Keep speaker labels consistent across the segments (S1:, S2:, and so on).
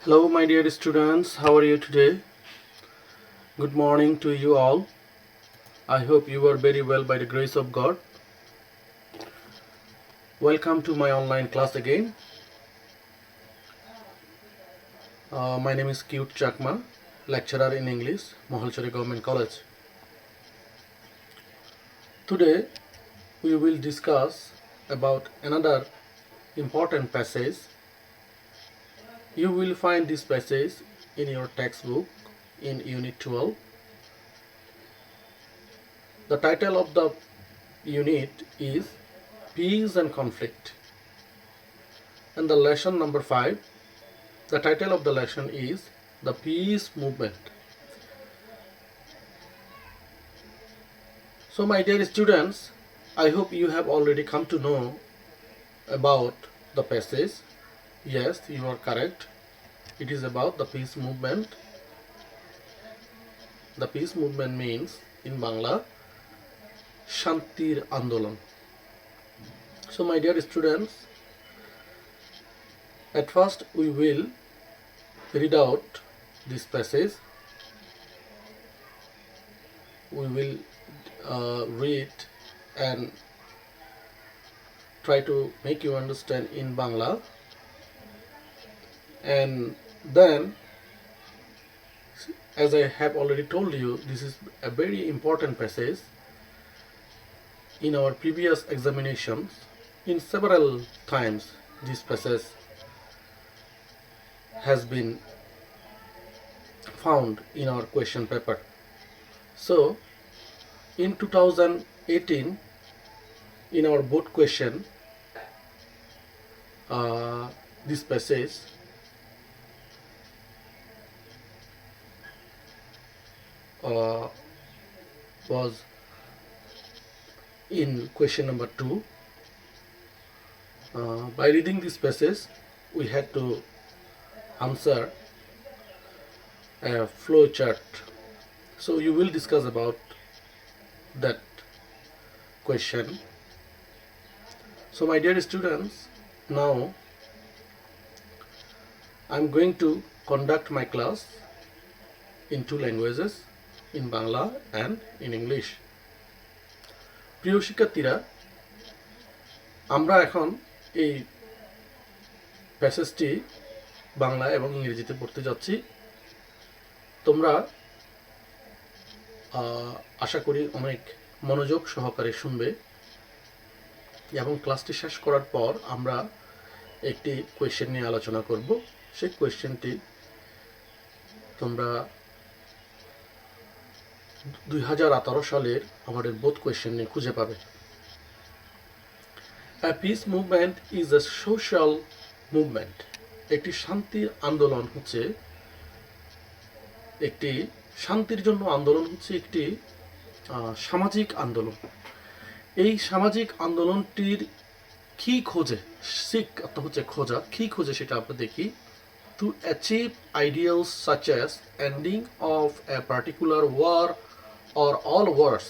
S1: Hello, my dear students. How are you today? Good morning to you all. I hope you are very well by the grace of God. Welcome to my online class again. My name is Cute Chakma, lecturer in English, Mohalchari Government College. Today, we will discuss about another important passage. You will find this passage in your textbook in Unit 12. The title of the unit is Peace and Conflict. And the lesson number 5, the title of the lesson is The Peace Movement. So my dear students, I hope you have already come to know about the passage. Yes, you are correct. It is about the peace movement. The peace movement means in Bangla, Shantir Andolan. So my dear students, at first we will read out this passage. We will read and try to make you understand in Bangla, and then, as I have already told you, this is a very important passage. In our previous examinations, in several times this passage has been found in our question paper. So in 2018, in our board question, this passage was in question number 2. By reading this passage, we had to answer a flow chart. So you will discuss about that question. So my dear students, now I'm going to conduct my class in 2 languages, in Bangla and in English. প্রিয় শিক্ষার্থীরা, আমরা এখন এই প্যাসেজটি বাংলা এবং ইংরেজিতে পড়তে যাচ্ছি। তোমরা আশা করি অনেক মনোযোগ সহকারে শুনবে এবং ক্লাসটি শেষ করার পর আমরা একটি কোয়েশ্চেন নিয়ে আলোচনা করব। সেই কোয়েশ্চেনটি তোমরা 2018 সালের আমাদের বোধ কোয়েশ্চেন নিয়ে খুঁজে পাবে। A peace movement is a social movement. একটি শান্তির আন্দোলন হচ্ছে একটি সামাজিক আন্দোলন। এই সামাজিক আন্দোলনটির কি খোঁজে, সিক অর্থ হচ্ছে খোঁজা, কি খোঁজে সেটা আমরা দেখি। To achieve ideals such as ending of a particular war or all wars.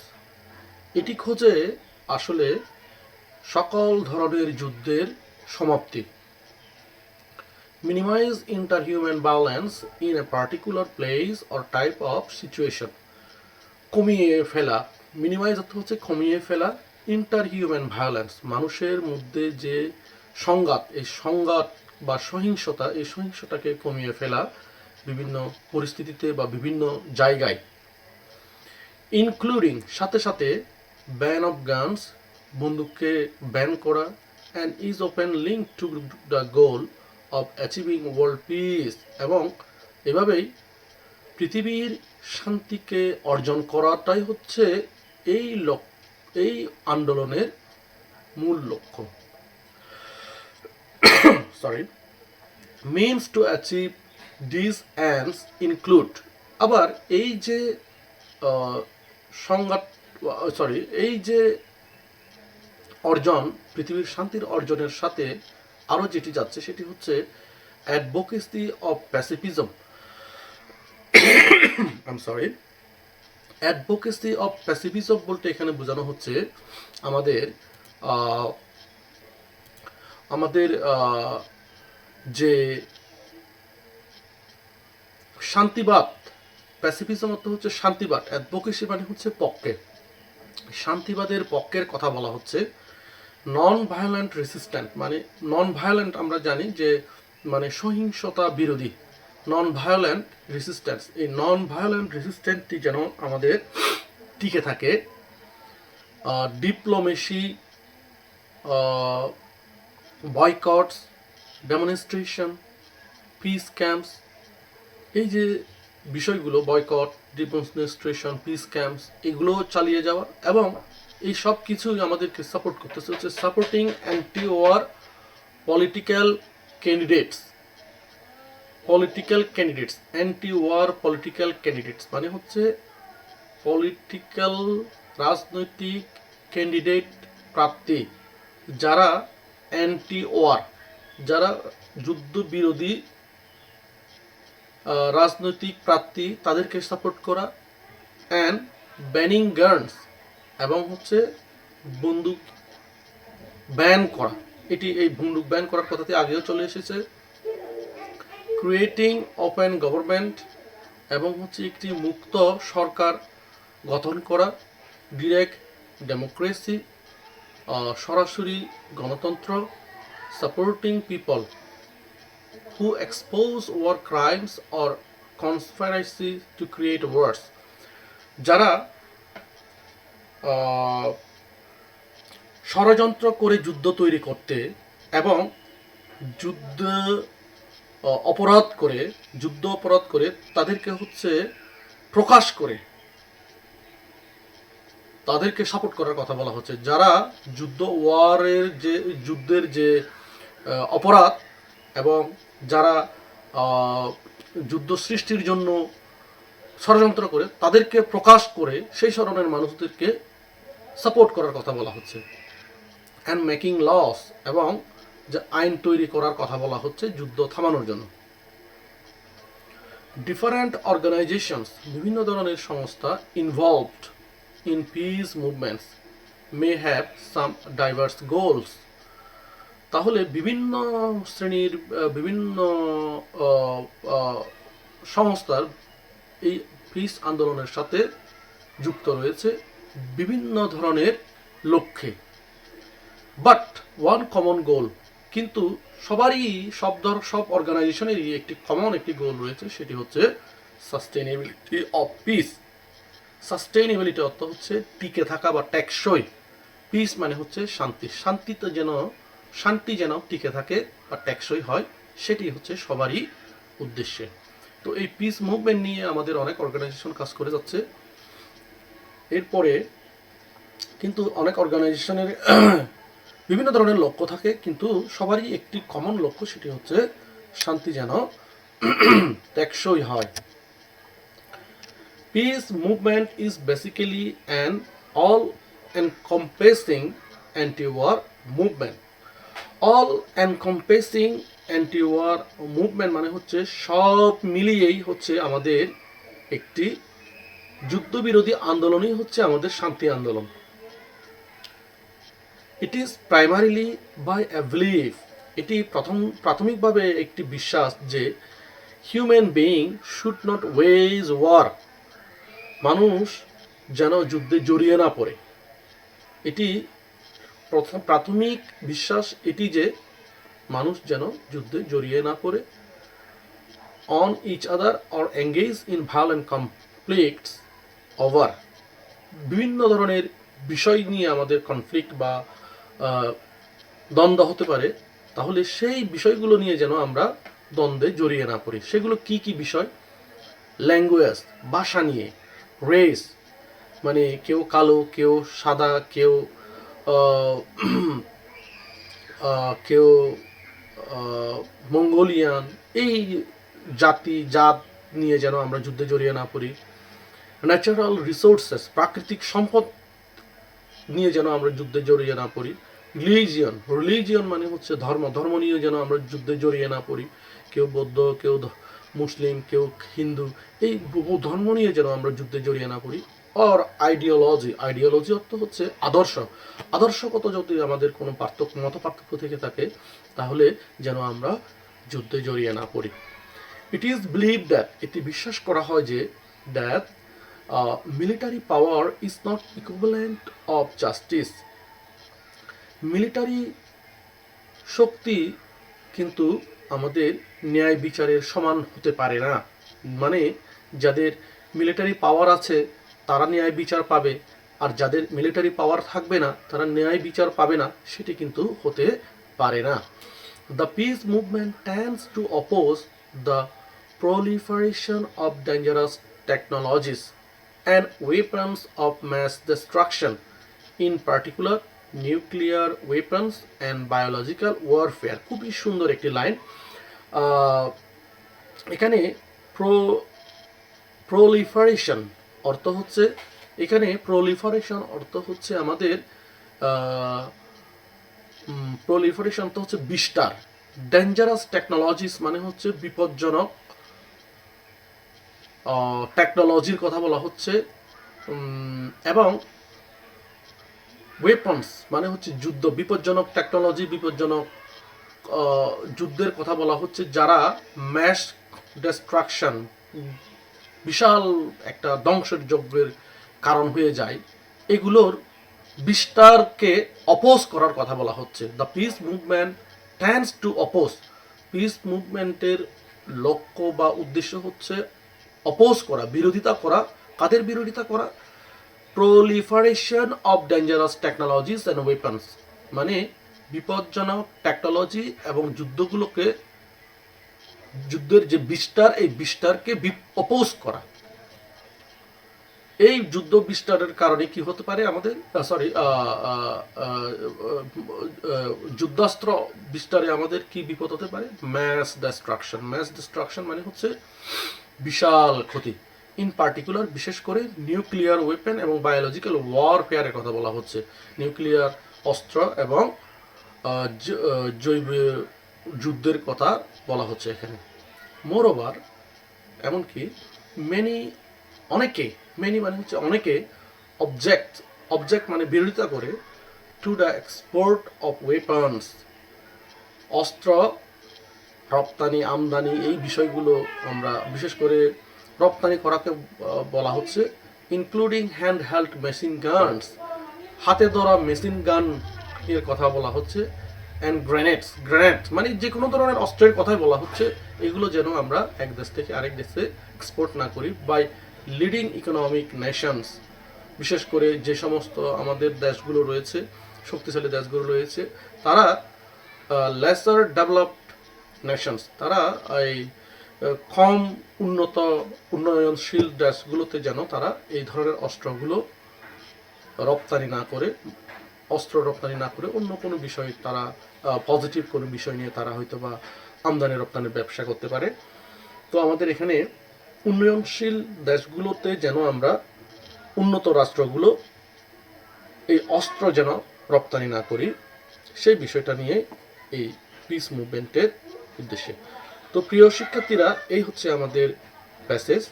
S1: এটি খোঁজে আসলে সকল ধরনের যুদ্ধের সমাপ্তি। Minimize interhuman violence in a particular place or type of situation. কমিয়ে ফেলা, মিনিমাইজ অর্থ হচ্ছে কমিয়ে ফেলা, ইন্টারহিউম্যান ভায়োলেন্স মানুষের মধ্যে যে সংঘাত, এই সংঘাত বা সহিংসতা, এই সহিংসতাকে কমিয়ে ফেলা বিভিন্ন পরিস্থিতিতে বা বিভিন্ন জায়গায়। ইনক্লুডিং সাথে সাথে ব্যান অফ গানস বন্দুককে ব্যান করা, and is open link to the goal of achieving world piece, এবং এভাবেই পৃথিবীর শান্তিকে অর্জন করাটাই হচ্ছে এই আন্দোলনের মূল লক্ষ্য। Sorry, means to achieve these ends include, আবার এই যে এই যে অর্জন, পৃথিবীর শান্তির অর্জনের সাথে আরও যেটি যাচ্ছে সেটি হচ্ছে অ্যাডভোকেসি অফ প্যাসিফিজম। অ্যাডভোকেসি অফ প্যাসিফিজম বলতে এখানে বোঝানো হচ্ছে আমাদের যে শান্তিবাদ, প্যাসিফিজম অর্থ হচ্ছে শান্তিবাদ, অ্যাডভোকেসি মানে হচ্ছে পক্ষে, শান্তিবাদের পক্ষের কথা বলা হচ্ছে। নন ভায়োলেন্ট রেসিস্ট্যান্ট মানে নন ভায়োলেন্ট আমরা জানি যে মানে সহিংসতা বিরোধী, নন ভায়োলেন্ট রেসিস্ট্যান্স, এই নন ভায়োলেন্ট রেসিস্ট্যান্টটি যেন আমাদের টিকে থাকে। ডিপ্লোমেসি, বয়কটস, ডেমনস্ট্রেশন, পিস ক্যাম্পস, এই যে বিষয়গুলো বয়কট, ডেমনস্ট্রেশন, পিস ক্যাম্পস, এগুলো চালিয়ে যাওয়া এবং এই সব কিছুই আমাদেরকে সাপোর্ট করতেছে হচ্ছে supporting anti war political candidates, anti war political candidates মানে হচ্ছে পলিটিক্যাল রাজনৈতিক ক্যান্ডিডেট প্রার্থী যারা অ্যান্টি ওয়ার, যারা যুদ্ধ বিরোধী রাজনৈতিক প্রার্থী তাদেরকে সাপোর্ট করা, অ্যান্ড ব্যানিং গানস এবং হচ্ছে বন্দুক ব্যান করা, এই বন্দুক ব্যান করার কথাটি আগেও চলে এসেছে। ক্রিয়েটিং ওপেন গভর্নমেন্ট এবং হচ্ছে একটি মুক্ত সরকার গঠন করা, ডিরেক্ট ডেমোক্রেসি, সরাসরি গণতন্ত্র, supporting people who expose war crimes or conspiracy to create wars, যারা ষড়যন্ত্র করে যুদ্ধ তৈরি করতে এবং যুদ্ধ অপরাধ করে তাদেরকে হচ্ছে প্রকাশ করে তাদেরকে সাপোর্ট করার কথা বলা হচ্ছে। যারা যুদ্ধের যে অপরাধ এবং যারা যুদ্ধ সৃষ্টির জন্য ষড়যন্ত্র করে তাদেরকে প্রকাশ করে সেই ধরনের মানুষদেরকে সাপোর্ট করার কথা বলা হচ্ছে। অ্যান্ড মেকিং লস এবং যে আইন তৈরি করার কথা বলা হচ্ছে যুদ্ধ থামানোর জন্য। ডিফারেন্ট অর্গানাইজেশনস, বিভিন্ন ধরনের সংস্থা involved in peace movements may have some diverse goals, তাহলে বিভিন্ন শ্রেণীর বিভিন্ন সংস্থার এই পিস আন্দোলনের সাথে যুক্ত রয়েছে বিভিন্ন ধরনের লক্ষ্যে। বাট ওয়ান কমন গোল, কিন্তু সব অর্গানাইজেশনেরই একটি কমন গোল রয়েছে, সেটি হচ্ছে সাস্টেইনেবিলিটি অফ পিস। সাস্টেইনেবিলিটি অর্থ হচ্ছে টিকে থাকা বা টেকসই, পিস মানে হচ্ছে শান্তি যেন টিকে থাকে বা টেকসই হয়, সেটি হচ্ছে সবারই উদ্দেশ্যে। তো এই পিস মুভমেন্ট নিয়ে আমাদের অনেক অর্গানাইজেশন কাজ করে যাচ্ছে। এরপরে কিন্তু অনেক অর্গানাইজেশনের বিভিন্ন ধরনের লক্ষ্য থাকে, কিন্তু সবারই একটি কমন লক্ষ্য, সেটি হচ্ছে শান্তি যেন টেকসই হয়। Peace movement is basically an all encompassing anti war movement. All encompassing anti war movement মানে হচ্ছে সব মিলিয়েই হচ্ছে আমাদের একটি যুদ্ধবিরোধী আন্দোলনই হচ্ছে আমাদের শান্তি আন্দোলন। It is primarily by a belief, এটি প্রাথমিকভাবে একটি বিশ্বাস যে human being should not wage war, মানুষ যেন যুদ্ধে জড়িয়ে না পড়ে। এটি প্রাথমিক বিশ্বাস এটি যে মানুষ যেন যুদ্ধে জড়িয়ে না পড়ে। On each other or engage in violent conflicts over, বিভিন্ন ধরনের বিষয় নিয়ে আমাদের কনফ্লিক্ট বা দ্বন্দ্ব হতে পারে, তাহলে সেই বিষয়গুলো নিয়ে যেন আমরা দ্বন্দ্বে জড়িয়ে না পড়ি। সেগুলো কি কি বিষয়? ল্যাঙ্গুয়েজ, ভাষা নিয়ে, রেস মানে কেউ কালো, কেউ সাদা, কেউ মঙ্গোলিয়ান, এই জাত নিয়ে যেন আমরা যুদ্ধে জড়িয়ে না পড়ি। ন্যাচারাল রিসোর্সেস, প্রাকৃতিক সম্পদ নিয়ে যেন আমরা যুদ্ধে জড়িয়ে না পড়ি। রিলিজিয়ন মানে হচ্ছে ধর্ম নিয়ে যেন আমরা যুদ্ধে জড়িয়ে না পড়ি। কেউ বৌদ্ধ, কেউ মুসলিম, কেউ হিন্দু, এই ধর্ম নিয়ে যেন আমরা যুদ্ধে জড়িয়ে না পড়ি। আর আইডিওলজি অর্থ হচ্ছে আদর্শগত যদি আমাদের কোনো মত পার্থক্য থেকে থাকে, তাহলে যেন আমরা যুদ্ধে জড়িয়ে না পড়ি। ইট ইজ বিলিভ দ্যাট, এটি বিশ্বাস করা হয় যে that military power is not equivalent of justice. Military শক্তি কিন্তু আমাদের ন্যায় বিচারের সমান হতে পারে না। মানে যাদের মিলিটারি পাওয়ার আছে তারা ন্যায় বিচার পাবে, আর যাদের মিলিটারি পাওয়ার থাকবে না তারা ন্যায় বিচার পাবে না, সেটি কিন্তু হতে পারে না। The peace movement tends to oppose the proliferation of dangerous technologies and weapons of mass destruction, in particular nuclear weapons and biological warfare। খুবই সুন্দর একটি লাইন। এখানে প্রলিফারেশন অর্থ হচ্ছে, এখানে প্রলিফারেশন অর্থ হচ্ছে আমাদের প্রলিফারেশন তো হচ্ছে বিস্তার। ডেঞ্জারাস টেকনোলজিস মানে হচ্ছে বিপজ্জনক টেকনোলজির কথা বলা হচ্ছে, এবং ওয়েপন্স মানে হচ্ছে যুদ্ধ, বিপজ্জনক টেকনোলজি, বিপজ্জনক যুদ্ধের কথা বলা হচ্ছে, যারা ম্যাস ডিস্ট্রাকশন, বিশাল একটা ধ্বংসের যজ্ঞের কারণ হয়ে যায়, এগুলোর বিস্তারকে অপোজ করার কথা বলা হচ্ছে। The peace movement tends to oppose, peace মুভমেন্টের লক্ষ্য বা উদ্দেশ্য হচ্ছে অপোজ করা, বিরোধিতা করা। কাদের বিরোধিতা করা? Proliferation of dangerous technologies and weapons, মানে বিপজ্জনক টেকনোলজি এবং যুদ্ধগুলোকে, যুদ্ধের যে বিস্তার, এই বিস্তারকে অপোজ করা। এই যুদ্ধ বিস্তারের কারণে কি হতে পারে আমাদের, যুদ্ধাস্ত্র বিস্তারে আমাদের কি বিপদ হতে পারে? Mass distraction. ম্যাস ডিস্ট্রাকশন মানে হচ্ছে বিশাল ক্ষতি। ইন পার্টিকুলার বিশেষ করে নিউক্লিয়ার ওয়েপেন এবং বায়োলজিক্যাল ওয়ারফেয়ারের কথা বলা হচ্ছে। নিউক্লিয়ার অস্ত্র এবং জৈব যুদ্ধের কথা বলা হচ্ছে এখানে। মোরওভার, এমনকি অনেকে, মেনি মানে হচ্ছে অনেকে, অবজেক্ট মানে বিরোধিতা করে to the export of weapons, অস্ত্র রপ্তানি আমদানি, এই বিষয়গুলো আমরা বিশেষ করে রপ্তানি করাকে বলা হচ্ছে, including hand held machine guns, হাতে ধরা মেশিন গান এর কথা বলা হচ্ছে, অ্যান্ড গ্রেনেড মানে যে কোনো ধরনের অস্ত্রের কথাই বলা হচ্ছে। এগুলো যেন আমরা এক দেশ থেকে আরেক দেশে এক্সপোর্ট না করি বাই লিডিং ইকোনমিক নেশনস, বিশেষ করে যে সমস্ত আমাদের দেশগুলো রয়েছে, শক্তিশালী দেশগুলো রয়েছে, তারা লেসার ডেভেলপড নেশনস, তারা এই কম উন্নয়নশীল দেশগুলোতে যেন তারা এই ধরনের অস্ত্র রপ্তানি না করে অন্য কোনো বিষয়, তারা পজিটিভ কোনো বিষয় নিয়ে তারা হয়তো বা আমদানি রপ্তানির ব্যবসা করতে পারে। তো আমাদের এখানে উন্নয়নশীল দেশগুলোতে যেন আমরা, উন্নত রাষ্ট্রগুলো এই অস্ত্র যেন রপ্তানি না করি, সেই বিষয়টা নিয়ে এই পিস মুভমেন্টের উদ্দেশ্যে। তো প্রিয় শিক্ষার্থীরা, এই হচ্ছে আমাদের প্যাসেজ।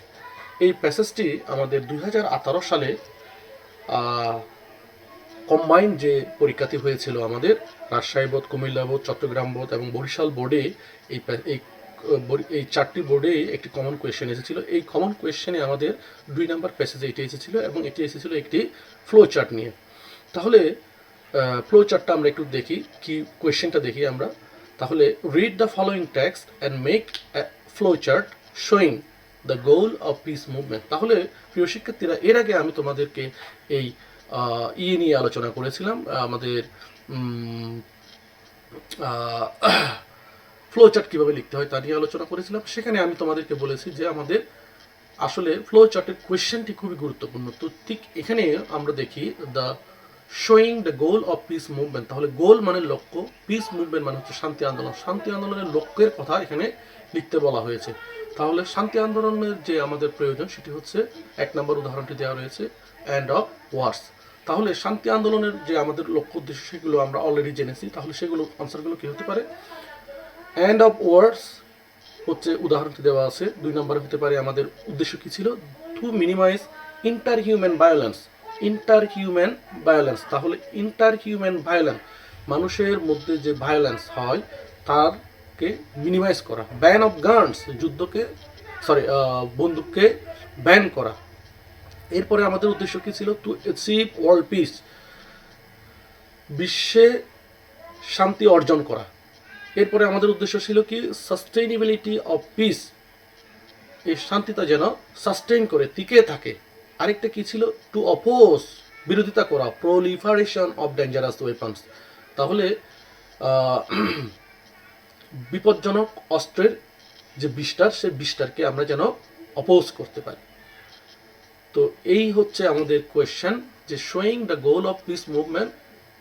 S1: এই প্যাসেজটি আমাদের 2018 সালে কম্বাইন যে পরীক্ষাটি হয়েছিল আমাদের Rajshahi board, Comilla board, Chittagong board এবং বরিশাল বোর্ডে, এই চারটি বোর্ডে একটি কমন কোয়েশ্চেন এসেছিল। এই কমন কোয়েশ্চেনে আমাদের 2 নম্বর প্যাসেজে এটি এসেছিল, এবং এটি এসেছিল একটি ফ্লো চার্ট নিয়ে। তাহলে ফ্লো চার্টটা আমরা একটু দেখি, কি কোয়েশ্চেনটা দেখি আমরা। তাহলে read the following text and make a flow chart showing the goal of peace movement. তাহলে প্রিয় শিক্ষার্থীরা, এর আগে আমি তোমাদেরকে এই নিয়ে আলোচনা করেছিলাম, আমাদের ফ্লো চার্ট কীভাবে লিখতে হয় তা নিয়ে আলোচনা করেছিলাম। সেখানে আমি তোমাদেরকে বলেছি যে আমাদের আসলে ফ্লো চার্টের কোয়েশ্চেনটি খুবই গুরুত্বপূর্ণ। তো ঠিক এখানে আমরা দেখি the showing the goal of peace movement. তাহলে গোল মানে লক্ষ্য, পিস মুভমেন্ট মানে হচ্ছে শান্তি আন্দোলন। শান্তি আন্দোলনের লক্ষ্যের কথা এখানে লিখতে বলা হয়েছে। তাহলে শান্তি আন্দোলনের যে আমাদের প্রয়োজন সেটি হচ্ছে 1 নম্বর উদাহরণটি দেওয়া রয়েছে, এন্ড অফ ওয়ার্স। তাহলে শান্তি আন্দোলনের যে আমাদের লক্ষ্য উদ্দেশ্য সেগুলো আমরা অলরেডি জেনেছি। তাহলে সেগুলো আনসারগুলো কী হতে পারে? এন্ড অফ ওয়ার্স হচ্ছে উদাহরণটি দেওয়া আছে। 2 নম্বরে হতে পারে আমাদের উদ্দেশ্য কী ছিল? To minimize interhuman violence. তাহলে ইন্টারহিউম্যান ভায়োলেন্স, মানুষের মধ্যে যে ভায়োলেন্স হয় তার বন্দুককে মিনিমাইজ করা, ব্যান অফ গানস, বন্দুককে ব্যান করা। এরপরে আমাদের উদ্দেশ্য কি ছিল? টু অ্যাচিভ ওয়ার্ল্ড পিস, বিশ্বে শান্তি অর্জন করা। এরপরে আমাদের উদ্দেশ্য ছিল কি? সাস্টেইনেবিলিটি অফ পিস, এই শান্তিটা যেন সাস্টেইন করে, টিকে থাকে। আরেকটা কি ছিল? টু অপোজ, বিরোধিতা করা, প্রলিফারেশন অফ ডেঞ্জারাস ওয়েপন্স, তাহলে বিপজ্জনক অস্ত্রের যে বিস্তার, সেই বিস্তারকে আমরা যেন অপোজ করতে পারি। তো এই হচ্ছে আমাদের কোয়েশ্চেন, যে showing the goal of peace movement,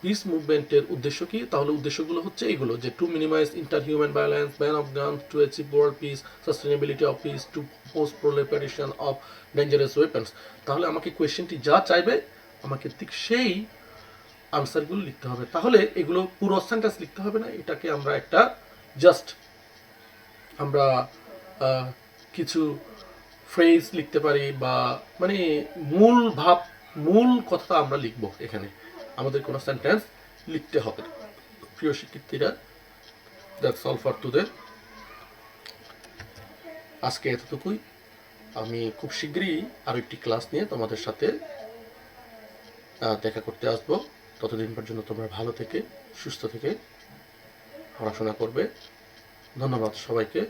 S1: peace মুভমেন্টের উদ্দেশ্য কি? তাহলে উদ্দেশ্যগুলো হচ্ছে এইগুলো, যে to minimize inter human violence, ban of guns, to achieve world peace, sustainability of peace, to oppose proliferation of dangerous weapons. তাহলে আমাকে কোয়েশ্চেনটি যা চাইবে আমাকে ঠিক সেই আনসারগুলো লিখতে হবে। তাহলে এগুলো পুরো সেন্টেন্স লিখতে হবে না, এটাকে আমরা একটা জাস্ট আমরা কিছু ফ্রেজ লিখতে পারি, বা মানে মূল ভাব, মূল কথাটা আমরা লিখবো এখানে, আমাদের কোনো সেন্টেন্স লিখতে হবে না। প্রিয় শিক্ষার্থীরা, দ্যাটস অল ফর টুডে। আজকে এতটুকুই। আমি খুব শীঘ্রই আরো একটি ক্লাস নিয়ে তোমাদের সাথে দেখা করতে আসবো। ততদিন পর্যন্ত তোমরা ভালো থেকে, সুস্থ থেকে পড়াশোনা করবে। ধন্যবাদ সবাইকে।